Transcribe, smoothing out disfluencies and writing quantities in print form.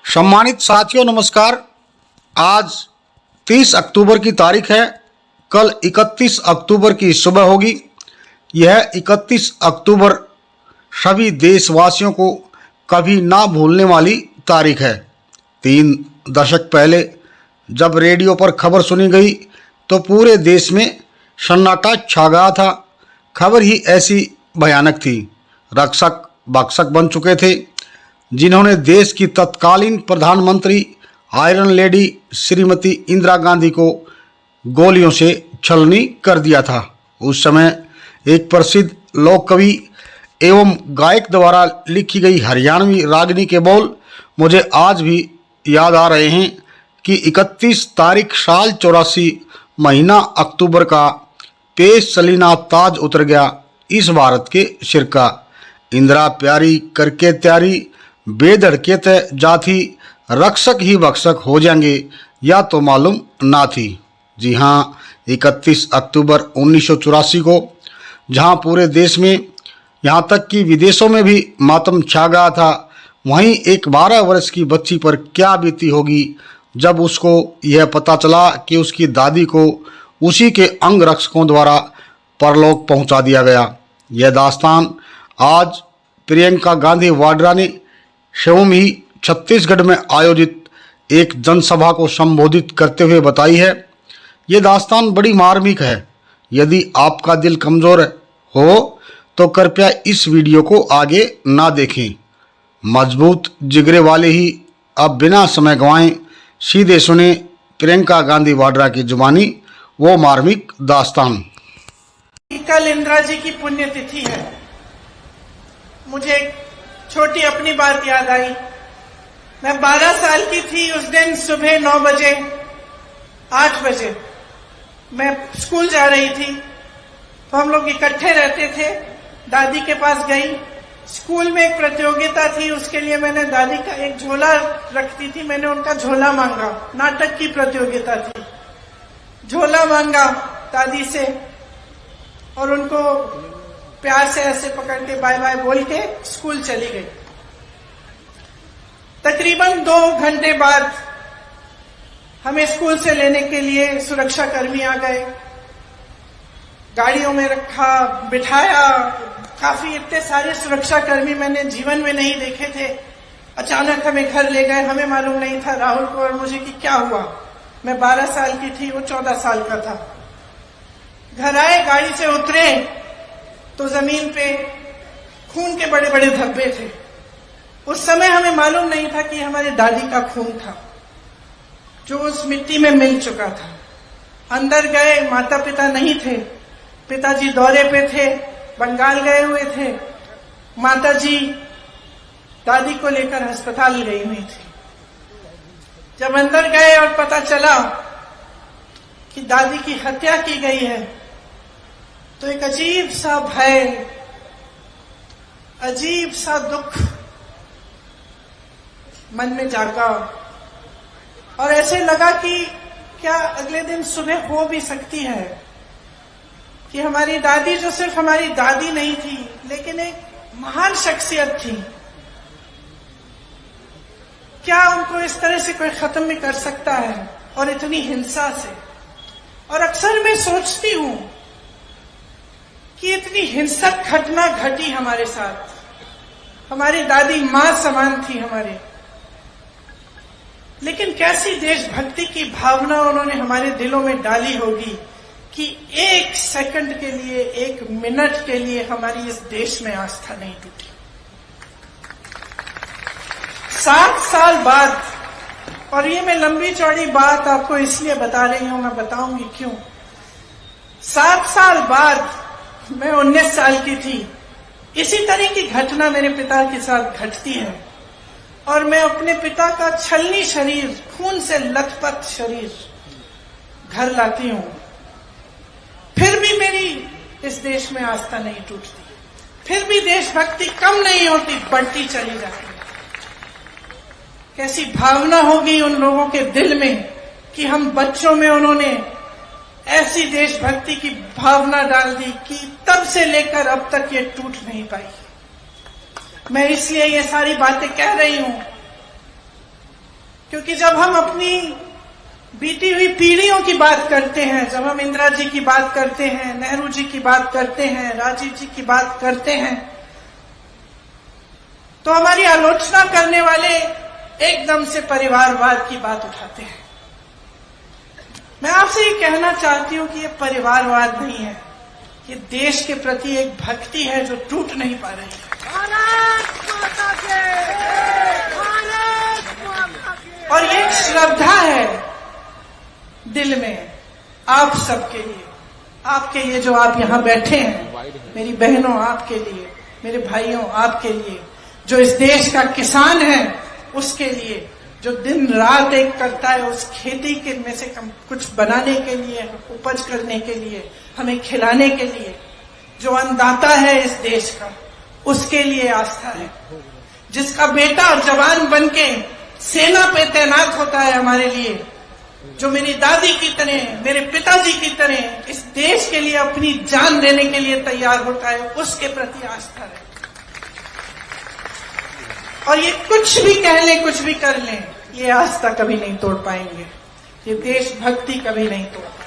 सम्मानित साथियों नमस्कार। आज 30 अक्टूबर की तारीख है। कल 31 अक्टूबर की सुबह होगी। यह 31 अक्टूबर सभी देशवासियों को कभी ना भूलने वाली तारीख है। 3 दशक पहले जब रेडियो पर खबर सुनी गई तो पूरे देश में सन्नाटा छा गया था। खबर ही ऐसी भयानक थी। रक्षक भक्षक बन चुके थे जिन्होंने देश की तत्कालीन प्रधानमंत्री आयरन लेडी श्रीमती इंदिरा गांधी को गोलियों से छलनी कर दिया था। उस समय एक प्रसिद्ध लोक कवि एवं गायक द्वारा लिखी गई हरियाणवी रागनी के बोल मुझे आज भी याद आ रहे हैं कि 31 तारीख साल 84 महीना अक्टूबर का पेश सलीना ताज उतर गया इस भारत के सिर का। इंदिरा प्यारी करके त्यारी बेधड़के तय जाथी, रक्षक ही भक्षक हो जाएंगे या तो मालूम ना थी। जी हाँ, 31 अक्टूबर 1984 को जहाँ पूरे देश में यहाँ तक कि विदेशों में भी मातम छा गया था, वहीं एक 12 वर्ष की बच्ची पर क्या बीती होगी जब उसको यह पता चला कि उसकी दादी को उसी के अंग रक्षकों द्वारा परलोक पहुँचा दिया गया। यह दास्तान आज प्रियंका गांधी वाड्रा ने स्वयं ही छत्तीसगढ़ में आयोजित एक जनसभा को संबोधित करते हुए बताई है। ये दास्तान बड़ी मार्मिक है। यदि आपका दिल कमज़ोर हो तो कृपया इस वीडियो को आगे ना देखें। मजबूत जिगरे वाले ही अब बिना समय गंवाएं सीधे सुने प्रियंका गांधी वाड्रा की जुबानी वो मार्मिक दास्तान। कल इंदिरा जी की पुण्यतिथि है। मुझे एक छोटी अपनी बात याद आई। मैं 12 साल की थी। उस दिन सुबह 9 बजे 8 बजे मैं स्कूल जा रही थी, तो हम लोग इकट्ठे रहते थे। दादी के पास गई। स्कूल में एक प्रतियोगिता थी, उसके लिए मैंने दादी का एक झोला रखती थी, मैंने उनका झोला मांगा। नाटक की प्रतियोगिता थी। झोला मांगा दादी से और उनको प्यार से ऐसे पकड़ के बाय बाय बोल के स्कूल चली गई। तकरीबन 2 घंटे बाद हमें स्कूल से लेने के लिए सुरक्षा कर्मी आ गए। गाड़ियों में रखा, बिठाया। काफी इतने सारे सुरक्षा कर्मी मैंने जीवन में नहीं देखे थे। अचानक हमें घर ले गए। हमें मालूम नहीं था, राहुल को और मुझे, कि क्या हुआ। मैं 12 साल की थी, वो 14 साल का था। घर आए, गाड़ी से उतरे तो जमीन पे खून के बड़े बड़े धब्बे थे। उस समय हमें मालूम नहीं था कि हमारी दादी का खून था जो उस मिट्टी में मिल चुका था। अंदर गए, माता पिता नहीं थे। पिताजी दौरे पे थे, बंगाल गए हुए थे। माताजी दादी को लेकर अस्पताल गई हुई थी। जब अंदर गए और पता चला कि दादी की हत्या की गई है तो एक अजीब सा भय, अजीब सा दुख मन में जागा और ऐसे लगा कि क्या अगले दिन सुबह हो भी सकती है कि हमारी दादी, जो सिर्फ हमारी दादी नहीं थी लेकिन एक महान शख्सियत थी, क्या उनको इस तरह से कोई खत्म भी कर सकता है और इतनी हिंसा से। और अक्सर मैं सोचती हूं कि इतनी हिंसक घटना घटी हमारे साथ। हमारी दादी मां समान थी हमारे, लेकिन कैसी देशभक्ति की भावना उन्होंने हमारे दिलों में डाली होगी कि 1 सेकंड के लिए, 1 मिनट के लिए हमारी इस देश में आस्था नहीं टूटी। 7 साल बाद, और ये मैं लंबी चौड़ी बात आपको इसलिए बता रही हूं, मैं बताऊंगी क्यों। 7 साल बाद मैं 19 साल की थी। इसी तरह की घटना मेरे पिता के साथ घटती है और मैं अपने पिता का छलनी शरीर, खून से लथपथ शरीर घर लाती हूं। फिर भी मेरी इस देश में आस्था नहीं टूटती, फिर भी देशभक्ति कम नहीं होती, बढ़ती चली जाती। कैसी भावना होगी उन लोगों के दिल में कि हम बच्चों में उन्होंने ऐसी देशभक्ति की भावना डाल दी कि तब से लेकर अब तक ये टूट नहीं पाई। मैं इसलिए ये सारी बातें कह रही हूं क्योंकि जब हम अपनी बीती हुई पीढ़ियों की बात करते हैं, जब हम इंदिरा जी की बात करते हैं, नेहरू जी की बात करते हैं, राजीव जी की बात करते हैं, तो हमारी आलोचना करने वाले एकदम से परिवारवाद की बात उठाते हैं। मैं आपसे ये कहना चाहती हूं कि ये परिवारवाद नहीं है, ये देश के प्रति एक भक्ति है जो टूट नहीं पा रही है। और ये एक श्रद्धा है दिल में आप सबके लिए, आपके लिए जो आप यहां बैठे हैं, मेरी बहनों आपके लिए, मेरे भाइयों आपके लिए, जो इस देश का किसान है उसके लिए, जो दिन रात एक करता है उस खेती के में से कुछ बनाने के लिए, उपज करने के लिए, हमें खिलाने के लिए, जो अन्नदाता है इस देश का, उसके लिए आस्था है। जिसका बेटा जवान बनके सेना पे तैनात होता है हमारे लिए, जो मेरी दादी की तरह, मेरे पिताजी की तरह इस देश के लिए अपनी जान देने के लिए तैयार होता है, उसके प्रति आस्था है। और ये कुछ भी कह लें, कुछ भी कर लें, ये आस्था कभी नहीं तोड़ पाएंगे, ये देशभक्ति कभी नहीं तोड़ पाएंगे।